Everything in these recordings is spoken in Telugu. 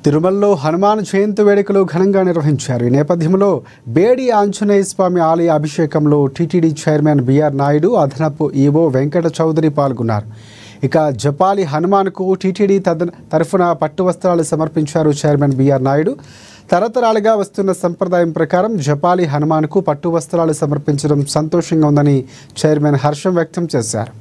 తిరుమలలో హనుమాన్ జయంతి వేడుకలు ఘనంగా నిర్వహించారు. ఈ నేపథ్యంలో బేడి ఆంజనేయ స్వామి ఆలయ అభిషేకంలో టీటీడీ చైర్మన్ బిఆర్ నాయుడు, అదనపు ఈవో వెంకట చౌదరి పాల్గొన్నారు. ఇక జపాలి హనుమాన్కు టీటీడీ తరఫున పట్టు వస్త్రాలు సమర్పించారు చైర్మన్ బిఆర్ నాయుడు. తరతరాలుగా వస్తున్న సంప్రదాయం ప్రకారం జపాలి హనుమాన్కు పట్టు వస్త్రాలు సమర్పించడం సంతోషంగా ఉందని చైర్మన్ హర్షం వ్యక్తం చేశారు.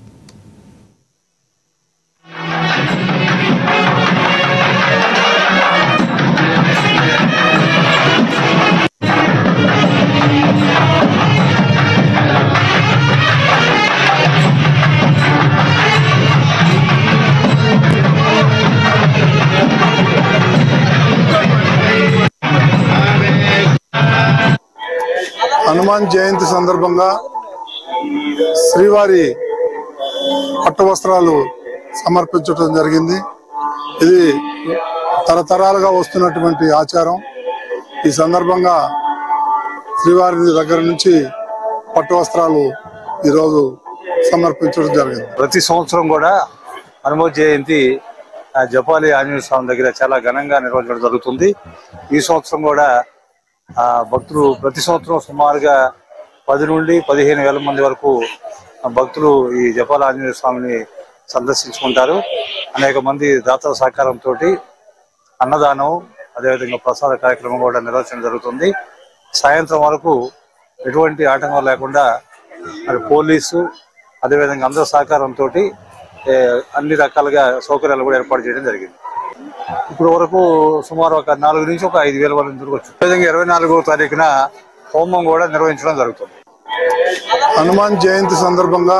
హనుమాన్ జయంతి సందర్భంగా శ్రీవారి పట్టు వస్త్రాలు సమర్పించడం జరిగింది. ఇది తరతరాలుగా వస్తున్నటువంటి ఆచారం. ఈ సందర్భంగా శ్రీవారి దగ్గర నుంచి పట్టు వస్త్రాలు ఈరోజు సమర్పించడం జరిగింది. ప్రతి సంవత్సరం కూడా హనుమాన్ జయంతి జపాలి ఆంజనేయ స్వామి దగ్గర చాలా ఘనంగా నిర్వహించడం జరుగుతుంది. ఈ సంవత్సరం కూడా భక్తులు ప్రతి సంవత్సరం సుమారుగా 10 నుండి 15,000 మంది వరకు భక్తులు ఈ జపాలి ఆంజనేయ స్వామిని సందర్శించుకుంటారు. అనేక మంది దాతల సహకారంతో అన్నదానం, అదేవిధంగా ప్రసాద కార్యక్రమం కూడా నిర్వహించడం జరుగుతుంది. సాయంత్రం వరకు ఎటువంటి ఆటంకం లేకుండా మరి పోలీసు, అదేవిధంగా అందరి సహకారంతో అన్ని రకాలుగా సౌకర్యాలు కూడా ఏర్పాటు చేయడం జరిగింది. ఇప్పుడు వరకు సుమారు ఒక 4 నుంచి ఒక 5,000 మంది తిరగొచ్చు. అదేవిధంగా 24వ తారీఖున హోమం కూడా నిర్వహించడం జరుగుతుంది. హనుమాన్ జయంతి సందర్భంగా